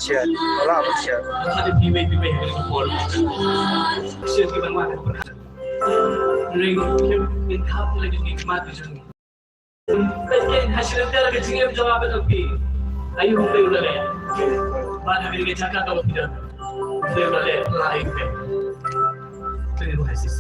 Share, wala ako share. Ada bimay-bimay ka ng ball. Share kita mana pun. Ring yung top lagi ni mati siya. Tapi hasil dia lagi tinggal jawab lagi. Ayo tayo ulit. Baada ya cakap kau tidak. Tayo ulit lain ke. Tayo hasil.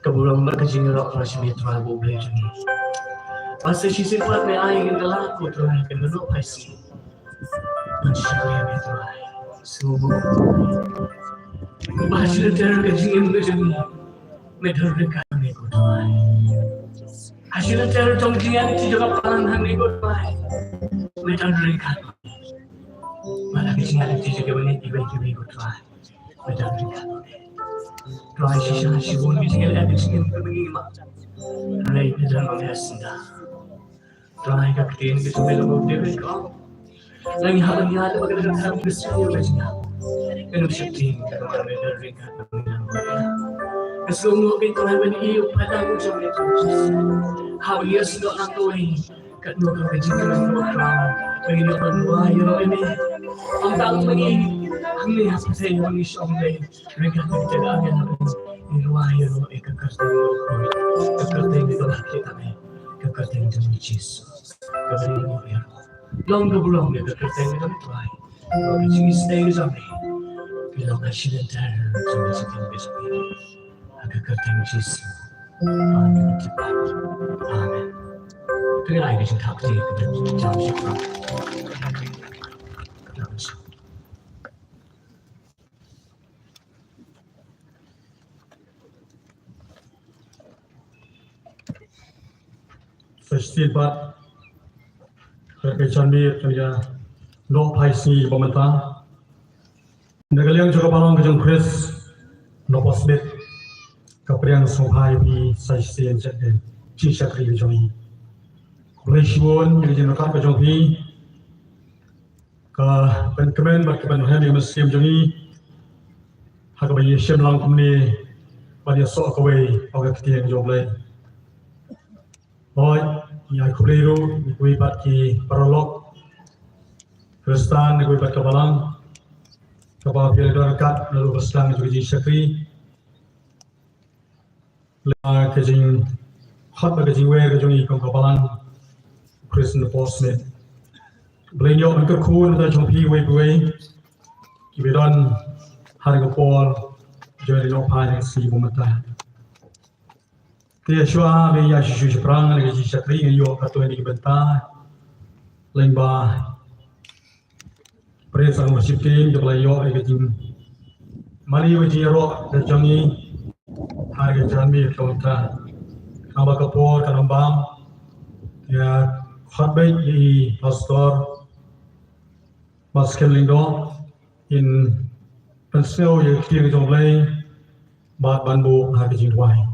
Keburang berkecil rok rasmi telah boleh jadi. Masa sisi kuat me aing intelaku telah kenduk pasti. Masyarakat itu subuh. Bahasa terang kecil begini. Medor dekat mekut. Hasil terang tongkian itu juga palang mekut. Medor dekat. Malah kecil itu juga banyak ibadah mekut. Medor dekat. Doa sisa sibun bisingil ada singil kebingima. Rai dalam biasa. Try kapitin kita melong diri ko. Lang habang yata magandang harap gusto niyo ba siya? Ganun siya ting kagawa may daring hatang nangwaya. Kasi umuwi ko ay maniyo pada mo siya may tutos. Habang yes no ang tuwing katno ka kajing ka ng mga crown. Panginoon ang wayo ini. Ang taong magiging ang nihas ka sa iyo ang isyong may ringkat ng tiyagaan ako. Niluwayo no ikakartay mo ko. Kakartay mo ito nakita may. Kakartay mo ni Jesus. Kakartay mo yan. Long belong dia berkerja dengan tuai. Bagi jenis stay sampai. Bilang asyik dan cuma sekian besok ini. Agak kerja Jesus. Amin cepat. Amin. Dengan air yang tak di dan jam syukur. Festival Kecambi kerja no paisi pemerintah. Negara yang juga palong kejang pres no posbet kepriang songpai di saisian jadi cisha kri kejangi. Relation yang jenaka kejangi ke penkemen berkemen hari musim jangi hak bayi siam lang kumni banyak sok kawai agak ketiang joblay. Boy, ya kuliru, ikui bat ki paralog, Kristan ikui bat kabalang, kapal piala kat lalu berselang juga jadi syakri, lama kejing hot kejing we kejing ikon kabalang, Kristen posmet, beliau angker kun dan jompi we we, kibidon hari kapal jadi lopai yang si pemerintah. Dia syua be ya shu perang lagi syakri yo katoi di bentah lembah presang worship team de belayo lagi jing mali we ro de jangi harga janmi kontra kaba kapor kanambam ya khatbai i pastor baskem lindo in pensel ye kiri jomlai bat banbu harga jing wai.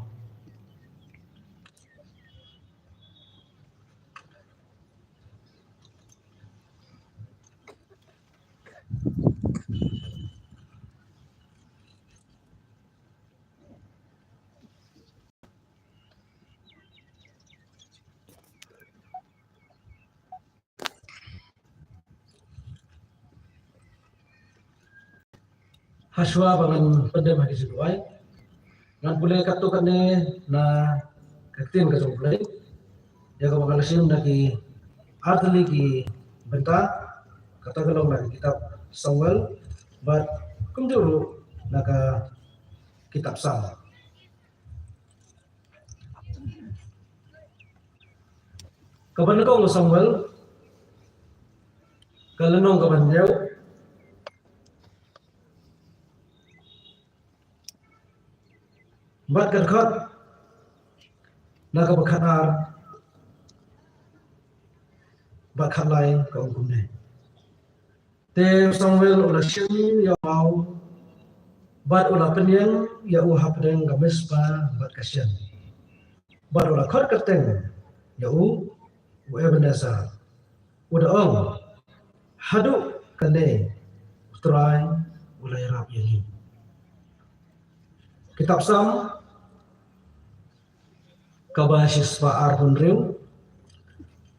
Haswa bangan pendem hari seduai, ngan boleh katukan na kaktin kasumplay, ya kau bakal sim lagi artli ki benta, kata kalau lagi kitab Samuel, but kumjuru naga kitab Sam. Kapan kau Samuel, kalau nong kapan jauh. Bat kerkat, naga berkanar, berkat lain kau guna. Te Samuel ulah syeng ya mau, bat ulah penyeng ya ulah pedeng gamespa bat kasian. Bat ulah kot keteng ya Ebenezer, udah haduk kene, try ulah yarap yang ini. Kitab Sam kabasis paar punriu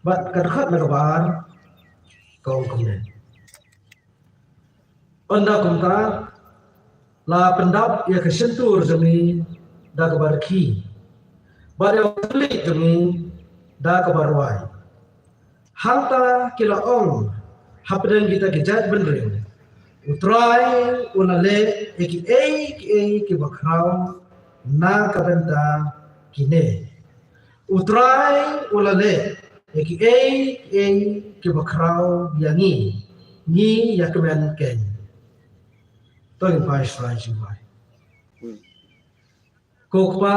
bat kerkat na kabar kau kemudian anda kumta la pendap ya kesentur jemi da kabar ki bat yang telik jemi da kabar wai halta kila hapden kita kejat benriu utrai unale ki bakrau na kabenta kine utrai ulale ki bakrau yangi ni yakmen ken toin pai shrai jiwai kokpa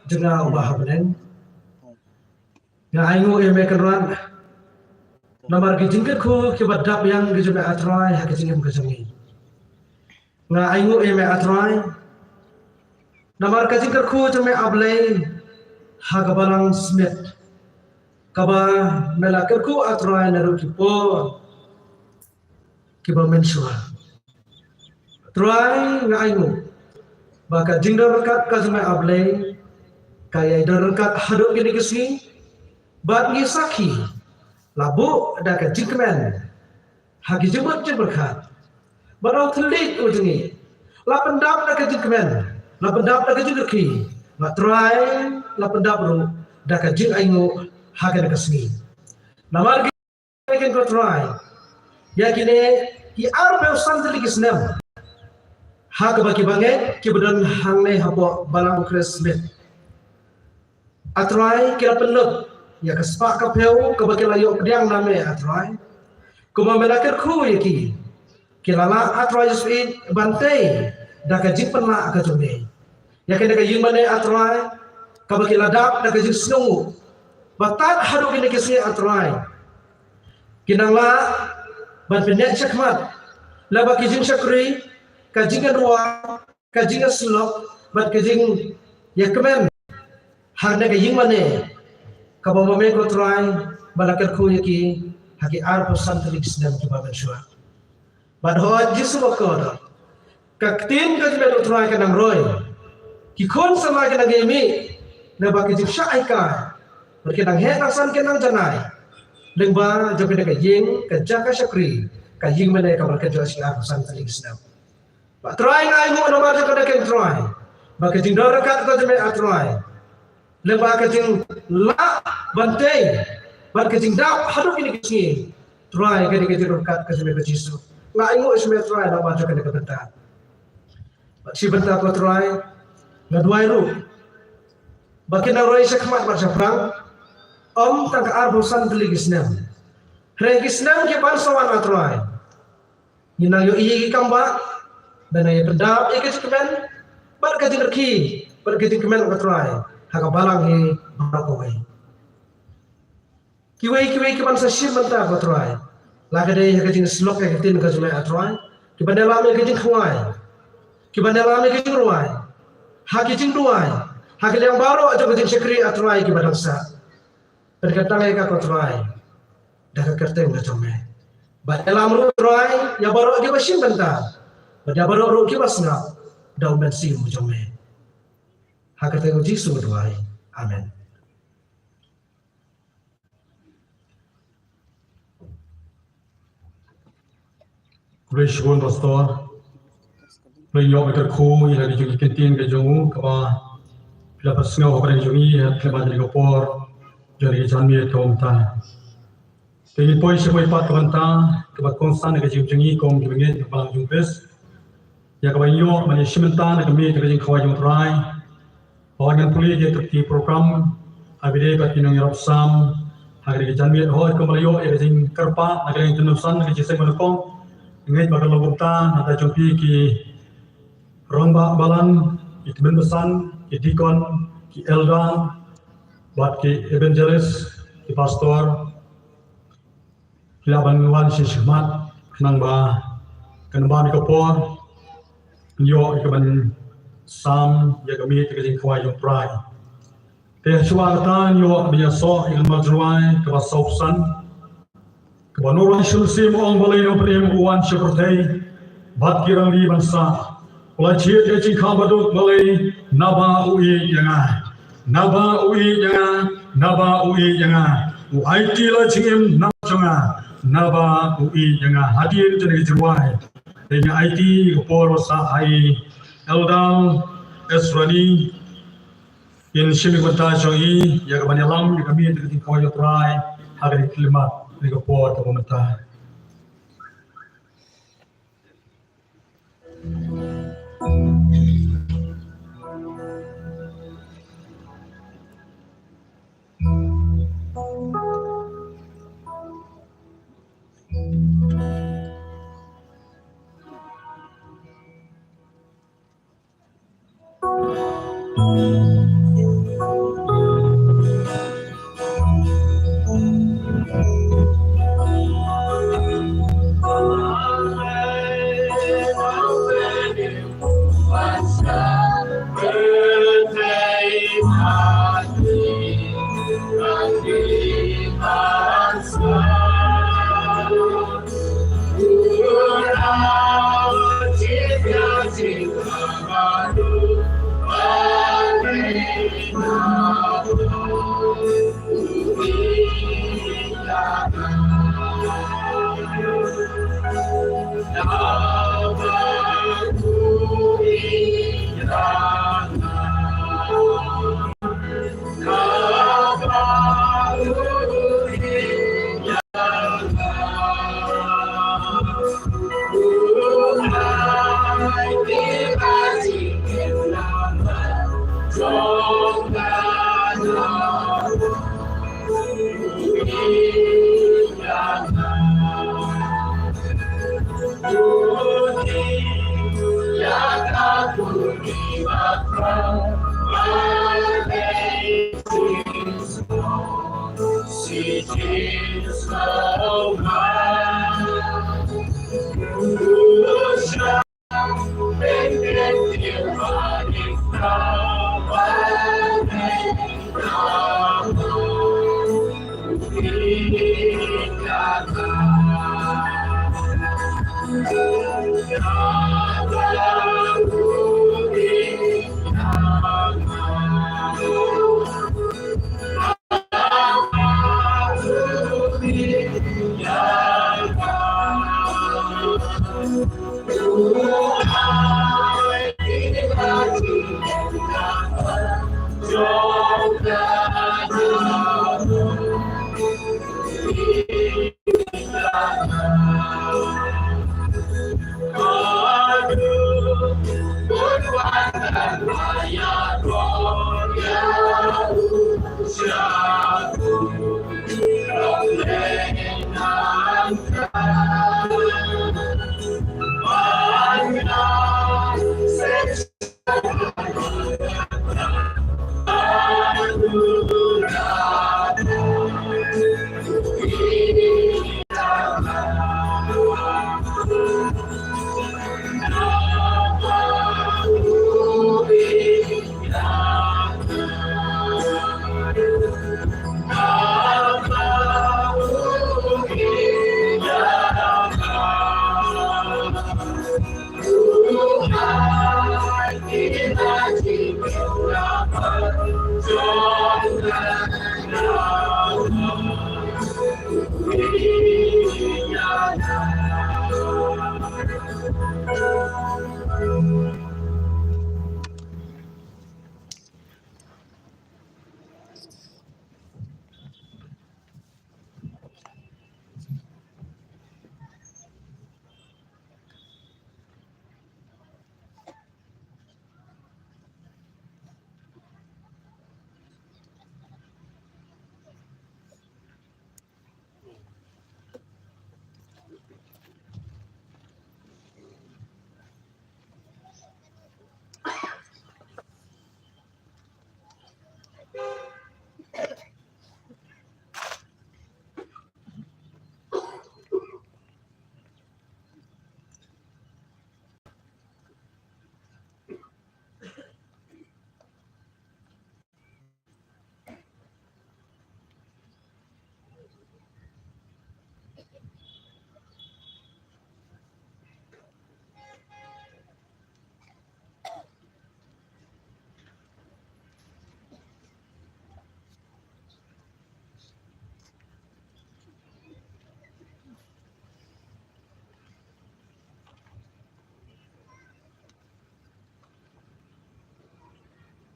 jenga ubah benen nga aingo mekanran namar kijingket ko kibadap yang gijme atrai hakijingem kajangi nga aingo atrai namar kajingket ko jeme ablay hagabalang smith kaba melakerku atrai naru kipo kiba mensua try ngaingu baka jingdor kat kazme ablay kaya dorkat haduk gini kesi bat ngisaki labu ada ka jingkmen hagi jebut jeberkat barau telik ujungi la pendap da ka jingkmen la pendap da ka jingki la try la pendap ru da ka jing aingu haga da kasni namar gen ko try yakine ki arbe usan telik isnem haga baki banget ki bedan hangne habo balang krismet atrai kira penut ya kespak kapeu kebakil ayo kediang name atrai kuma melakir khu yaki kira la atrai jusui bantai dak jing penla ka jome yakin dak jing mane atrai kabakil adap dak jing snungu batat haru kini kisi atrai kinang la ban penek chakmat la baki jing syakri ka jing dua ka jing slok bat ka jing yakmen harna ka ying mane ka ba mame ko try balakar khu yaki haki ar posan telik snam ki ba shua bad ho jisu ko da ka tin ka jme ko try ka nam roy ki khon sama ka nagemi na ba ki jik shai ka berke nang he nasan ke nang janai lengba jobe ka ying ka jaka syakri ka ying mane ka balakar jo si ar posan telik snam ba try ngai mo no ma ka da ken try ba ka jing dor ka ko jme atry leba kecing la bantai bar kecing dap haduk ini kecing try kali kecing rokat kecing kecisu la ingo isme try la baca kali kebenta si benta ko try ngadwai ru bakin roi sekmat bar saprang om tang arbusan teli gisnem re gisnem ke ban sawan atry nina yo iyi kamba dan ay pendap ikit kemen bar kecing reki bar kecing kemen ko try haka balang he barakowai kiwai kiban sa shim manta ko try la ka dei haka jing slok ka tin ka zume atry kiban la me ka jing khwai kiban la me ka jing ruai haki jing duai haki yang baru aja ka jing sekri atry kiban sa berkatang ka ko try dah ka kerte nga jome ba elam ru try ya baru ki bashim manta ba baru ru ki basna dau men sim jome hakate ko Jisu doai amen Grace one pastor Leyo ke khu ila di juki kentin ke jongu kaba pila pasnga ho pada jongi hat ke badri ko por jari janmi tom ta tegi poi se poi pat kanta kaba konstan ke jongi kom ke nge bang jumpes ya kaba yo mani simenta ke mi ke jing khwa jong trai Orang pulih dia terti program abide batinong Europe Sam hari janmi ho kembali ya jing kerpa negara internasional ke jise manukong ngai bakal lobukta nata jompi ki romba balan ki besan ki dikon ki elda buat ki evangelist ki pastor ki laban si semat nang ba kanba mi kopor yo ikaban sam ya kami terjing kwai yung prai te suwatan yo biya so ilmu majruai ke basausan ke banuran sulsim ong balai no prem uan seperti bat kirang di bangsa pelajir ya jing khabaduk balai naba ui yanga naba ui yanga naba ui yanga u IT la jingim nam changa naba ui yanga hadir jadi juai dengan IT kopor sa ai Eldal Esrani in Shimi Kota Chongi ya kabanya lam di kami di kawai trai hari kelima di kopor ke pemerintah.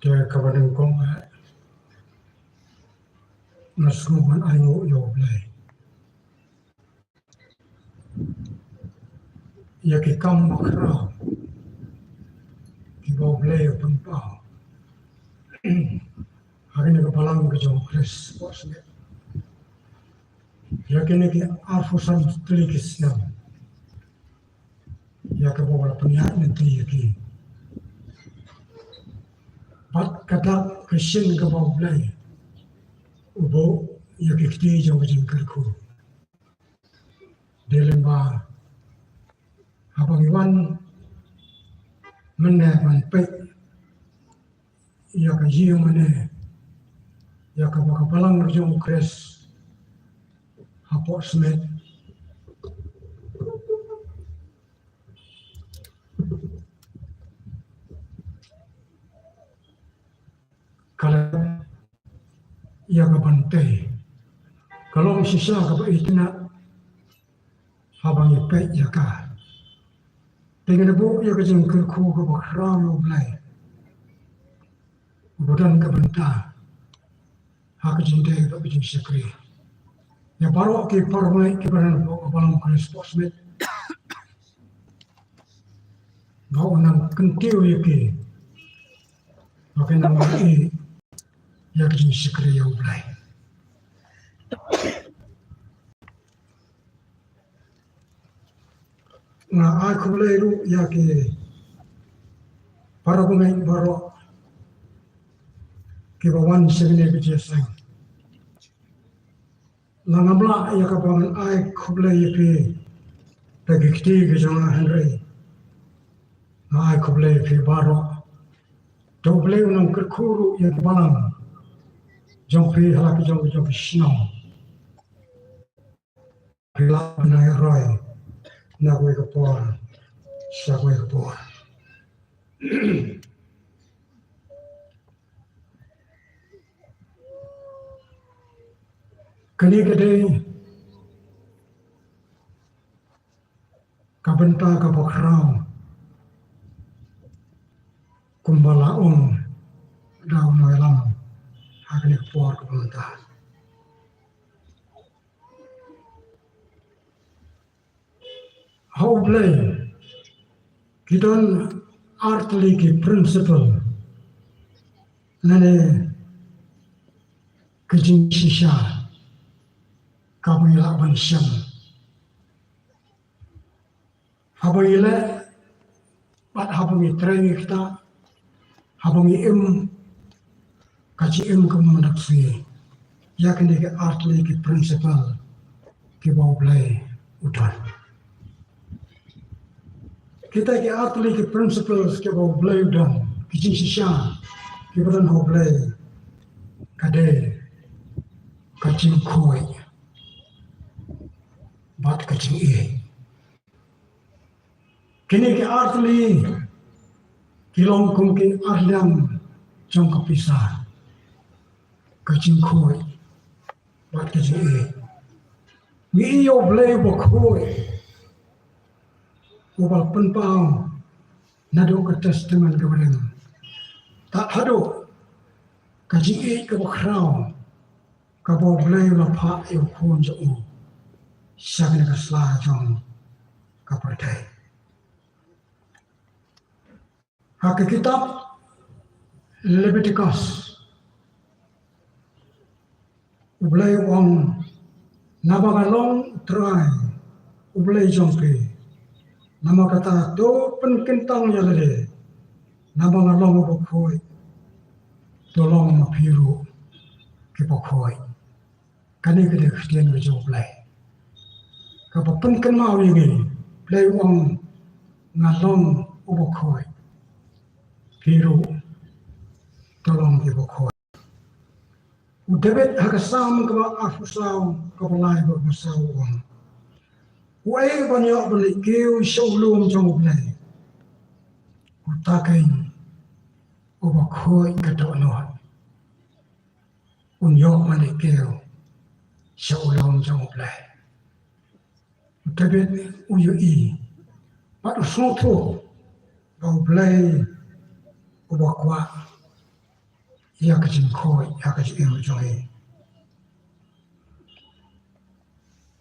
Dia kawan kong nasuman ayo yoblay. Ya ki kam makra ki yoblay pempau. Hari ni kepalang ke jauh kres bosnya. Ya kini ki arfusan telikis nam. Ya ke bawah penyak nanti ya ki. Pat kata kesin ke bawah belai. Ubo ya ki kiti jauh jingkarku. Dalam abang Iwan mana pek ya ka jiu mana ya ka palang jauh kres hapok semet kalau ia ka bantai kalau sisa ka itina habang ipet ya ka dengan ibu ia ka jengkel ku ka bakram mulai budan ka banta hak jindai ka bijing sekri ya baru ke parmai ke baran balang ka sportsmet bau nang kentiu yake pakai nama ini ya ka jing sekri ya mulai na aku mulai lu ya ke para pemain baru ke bawan sebenarnya kejadian langamla ya kabangan ai kuble yepi bagi kiti ke janga Henry ai kuble yepi baro doble unang kerkuru ya balang jongpi halaki jongpi snow bila na roy na gue kapor sa gue kapor kani gede kabenta kabakrao kumbalaong daw noilam hakani kapor kabenta how blame kidon artli ki principle nane kejing shisha kabila bansyam habayile bat habangi training kita habangi kaji kemudak suye yakni ke artli ki principle ki bau blay utan kita ke artli ki principles ke bau blay udan kejing shisha ki badan bau blay kade kacing koi bat kacing ie kini ke artli kilong kum ke arliam jong kapisa kacing koi bat kacing ie ni yo blay bo koi ubal penpau nado ke testament ke bareng tak hado kacing ie ke bakrao ka bo blay la pha yo khon jo syagna ka sla jong ka pertai hak kitab Leviticus ublay wong nabangalong try ublay jongke nama kata to penkentang yalade nabangalong bokhoi tolong mapiru ke bokhoi kani ke Christian ke joblay ka penken mau ini play wong ngalong bokhoi piru tolong bokhoi udebet hakasam ka afusaw ka balay basaw wong Wai banyak beli keu sebelum jauh beli. Utakin ubah koi kata nuat. Unyok beli keu sebelum jauh beli. Tapi uyui. Pada suatu bau beli ubah kuat. Ia kecil koi, ia kecil jauh.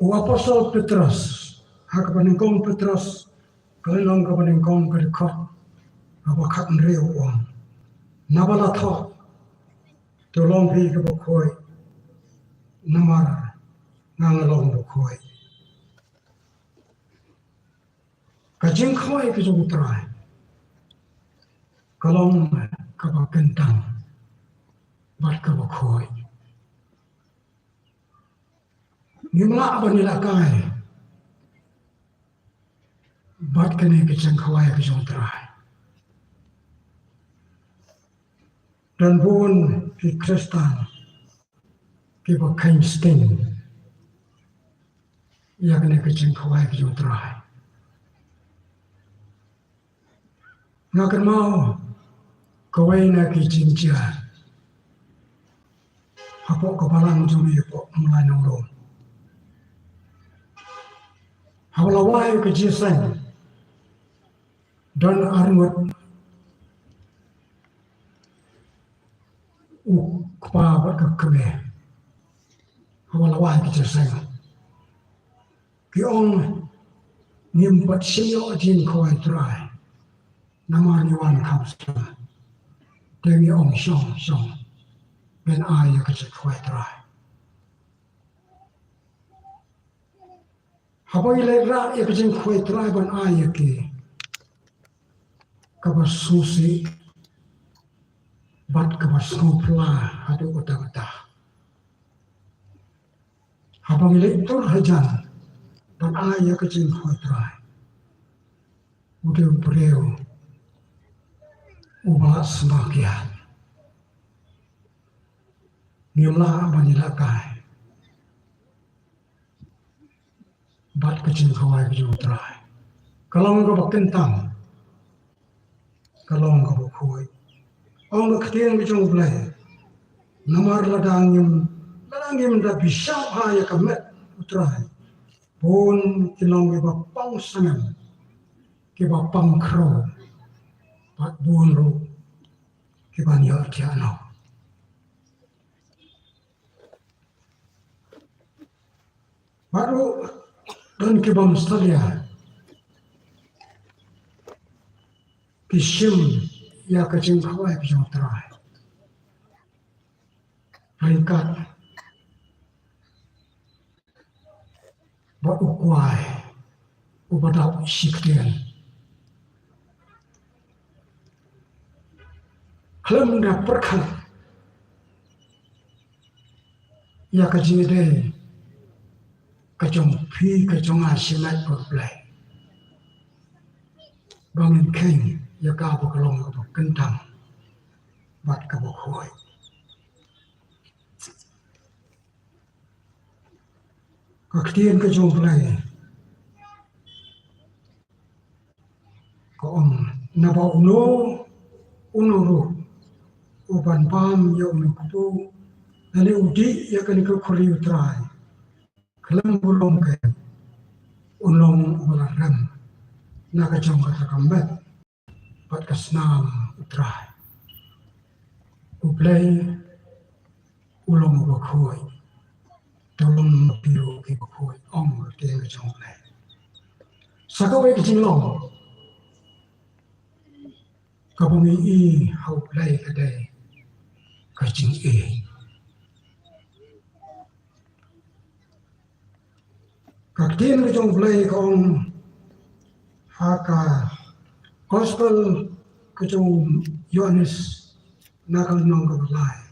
Apostol Petrus hak paningkong Petrus kalilong ka paningkong kadikot abakat nreo wang nabala thok tolong pi ka bokhoi namar ngangalong bokhoi kajing khoi ka jugutrai kalong ka bakentang bat ka bokhoi nimla banila kai bat kene kecang khawai ke jong trai dan bun ki Kristen ki bakhain sting ya kene kecang khawai ke jong trai ngakan mau kawai na ki jinja hapo kabalang jong ipo mulai nongro hawlawai ke jisang dan arngot kpa bat ka kme hawalawai ki jasang ki ong nim pat siyo jin khoi trai namar yuan khapsa tengi ong song ben ai ka khoi trai habai le ra ya ka jin khoi trai ban ai ki kabar susi bat kabar skopla hadu kota-kota habang itu hajan dan ayah kecil khotrai udah beriu ubah semakian nimlah abanilakai bat kecil kawai kecil trai kalau enggak berkentang kalau enggak berkuai orang ketiang kecil belai namar ladangim dah bisa haya kamet utrai pun kilong iba pang sangan kiba pang kro pat bunru kiba niya tiano baru dan kiba mustalia kisim ya kacing kawai kacing terai peringkat buat ukuai ubadau siktian kalau mendapatkan ya kacing ide kacang pi kacang asimat berbelai bangin keng ya kau kelong kau kentang bat kau koi kaktian kacang belai kau naba uno ru uban pam ya unu kupu nani udi ya kan kau kuri utrai kelam bulong ke unong ularang na kacang kata kambat pat kasnam utrai uplay ulong bakoi tolong piru ke bakoi ong tiang kacang uplay sakawai kacang long kabungi i hau play kadai kacang kaktian kacang play kong haka gospel kacang Yohanes nakal nong kabalai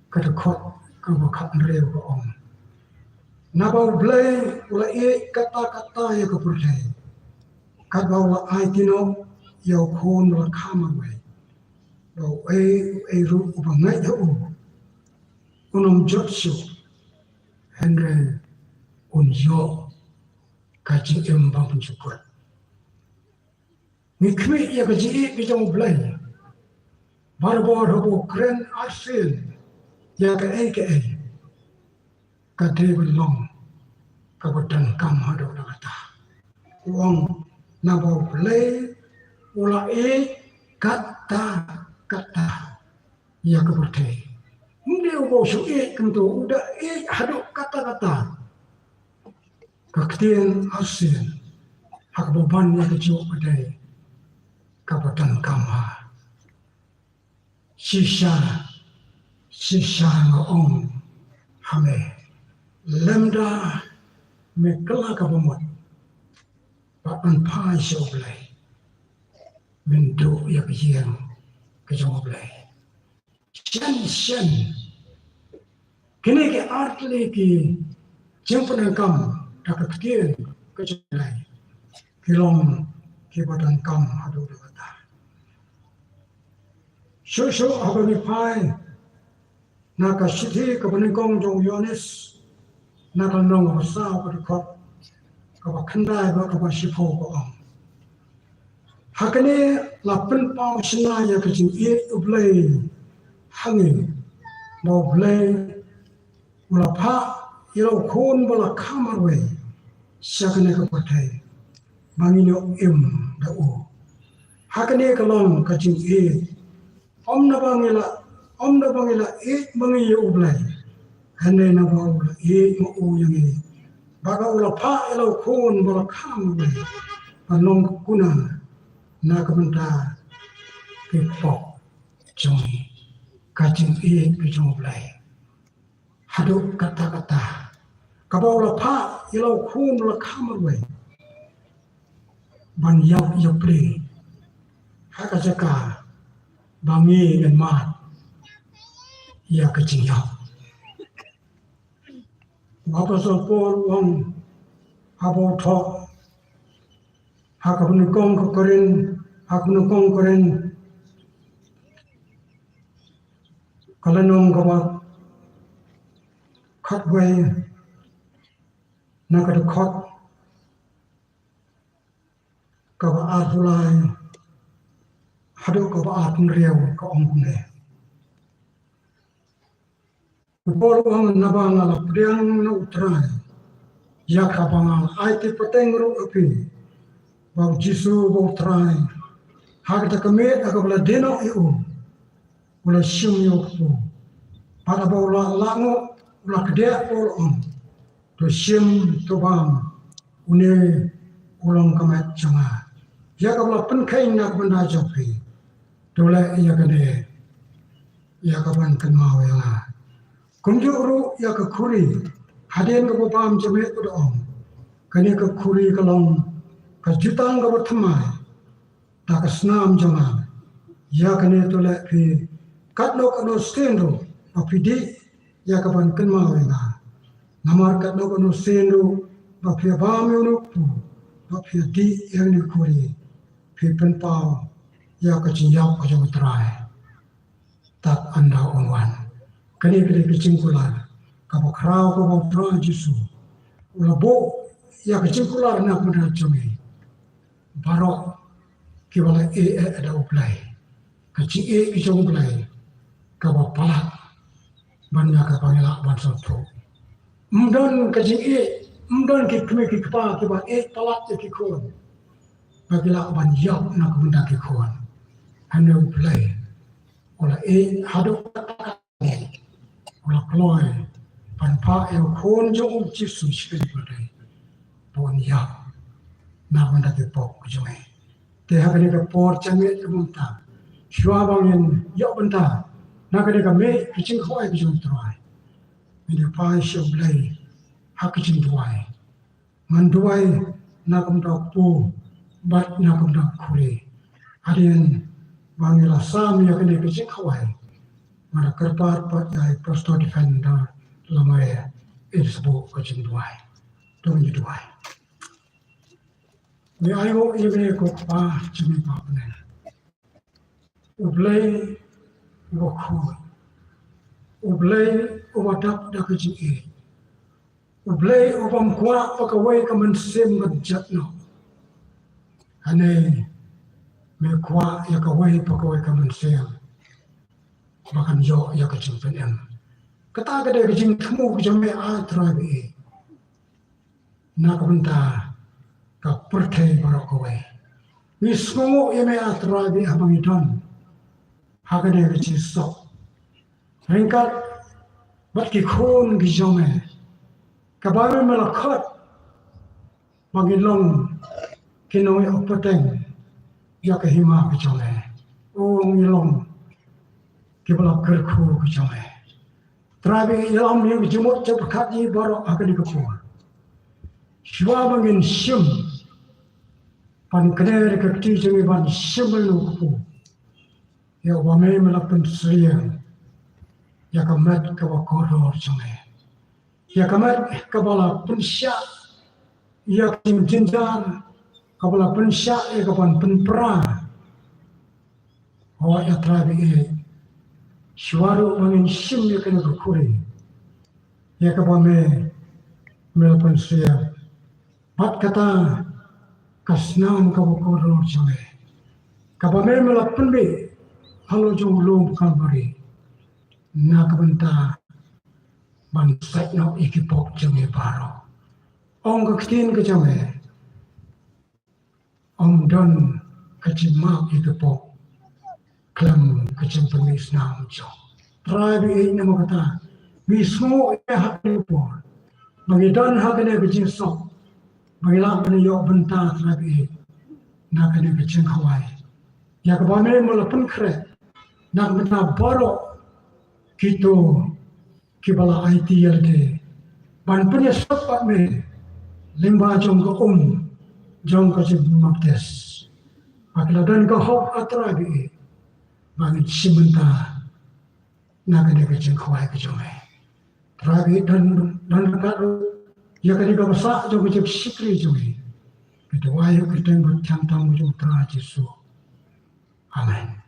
kadakot kabakat nrew kong nabau play ula kata-kata ya kapurday kadbau la aitino ya kon la kamaway bau ru ubangai ya unom jotsu Henry unyo kaji embang pencukuran. Nikmi ya kaji bijang belai. Barbar hobo keren asil ya ke kade belong kabudan kam hado kata. Uang nabau belai ula kata ya kabute. Mungkin ubo su kento udah hado kata. Kaktian asin hak beban yang kecil kedai kabupaten Kamha sisa ngong hame lemda mekela kabumot papan pai soblai bentuk yang kecil kejoblai sen kini ke artli ki jemputan kam dapat kecil kecilai kilong kibatan kam hadu kata susu abani pai naka siti kebeningkong jong Yohanes naka nong rasa berkot kaba kendai ba kaba sipo ko ang hakane lapen pau sina ya kecil ublai hangin mau blai ulapa ilo kon bala kamarwe sakane kapatai bangino dau hakane kalong kacing om na bangila bangiyo ublay hane na bawla mo uyang baga ulapa ilo kon bala kamarwe panong kuna na kamanta kipok jongi kacing kacing ublay hadu kata-kata kabaw pa ilaw kun la kamarwe ban yaw pli haka jaka bangi dan mat ya kecing yaw Apostol Paul wang abo tho hakapun kong ko Korin hakun kong Korin kalanong gawa khat way nakad khat gawa atulay hadu gawa atun riaw ka ongkune Paul wang nabang ala priang na utray yakabang aiti patengru api bau Jisu bau try hagta kami agabla deno iu ula syum yoktu para bau lango ula kedek Paul on to syum to bang une ulang kamat janga yakabla penkain nak benda jopi dole yakade yakaban kenmau yang kunjuru yakakuri hadin ka pam jame to on kani ka kuri kalong kajutang ka bertemai tak senam jangan ya kene to le pi katno kano stendo apidi ya kapan kenma wenga namar katno kano stendo bapi bam yono pu bapi di yang ni kuri pi penpau ya kaciyap ka jong trai tak anda onwan kene kene kicingkulan ka bokraw ko bokraw Jisu ulabo ya kicingkulan nak mena jome Barok kiwala ada uplay, kaci kicau uplay, kawa palak, banyak kapangela bansa pro. Mudon kaci mudon kikme kikpa kiwa palak kikon, bagila banyak nak benda kikon, hanya uplay, ola hadok ola kloy, panpa kon jong Jisu sekali badai, banyak. Na benda kepok kujungai. Teh kini kepor cangit kemunta. Shua bangin yok benda. Na kini kami kicing kawai kujung teruai. Ini pai syok belai hak kicing tuai. Manduai na kumdak pu bat na kumdak kuri. Adin bangila sam ya kini kicing kawai. Mara kerpat pat yai prosto defender lamai irsbu kicing tuai. Tunggu tuai. Ni ayo ibe ko pa chimi pa ne ublay wo khu ublay o wadak da kiji ublay o bam kwa pakawai ka man sem gadjat no ane me kwa ya kawai pakawai ka man sem makan yo ya ka chim pen em kata ka de kiji thmu jame a trabi na ka benta ka perkai barokawai wismo yeme atrabi abangidon hagade kici sok ringkat bat ki khon ki jome ka baru melakhat magilong kinoi opateng ya ka hima ki jome o ngilong ki bala kerkhu ki jome trabi ilom yang jumut cepakat ni barok hagade ki khon shwa bangin shim pan kene ke ti jemi ban shimelu ku ya wame melapen sriya ya kamat ka wakoro jome ya kamat ka bala pensya ya kim jinjar ka bala pensya ya ka pan penpra ho ya trabi shwaru bangin shim ya kene ku kuri ya ka wame melapen sriya pat kata kasnam kabukoro jome kabame melapen be halo jong lom kalbari na kabenta ban sakno ikipok jome baro ong kaktin ke jome ong don kacima ikipok klam kacim pemis na jo trabi ina makata bismo ya hakipor magidan hakane kacim sok Bagaimana peniyok bentah terapi nak kena kecing kawai. Ya kebame melapan kere nak bentah baru kita kibala IT yelde. Ban punya sepat me limba jong ke jong ke cibaptes. Apabila dan ke hok aterapi bagi cimenta nak kena kecing kawai kejome. ragi dan karo ya kali do sa jo je sikri jo kita wayo kita bercang tamu jo tra Yesus. Amin.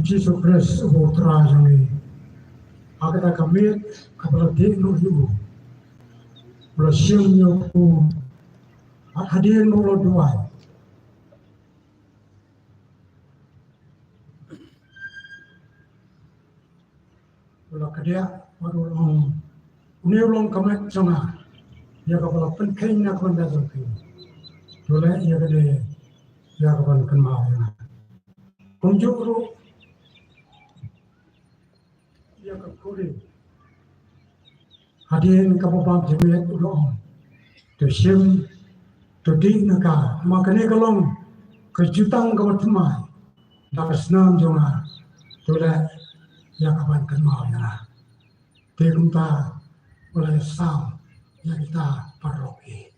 Uji sukres putra jami agak kami kapal no ibu bersium nyoku hadir nolo dua ulah kerja baru ulang kami sama ya kapal penkain nak mendasar kini boleh ya kerja ya kapal kenal ya kunjung ya kapuri hadirin kapabang jemiat ulong tersim terdik naka makanya kalau kejutang kawatumai dak senam jonga tole ya kapan kenal ya tegumta oleh sam ya kita paroki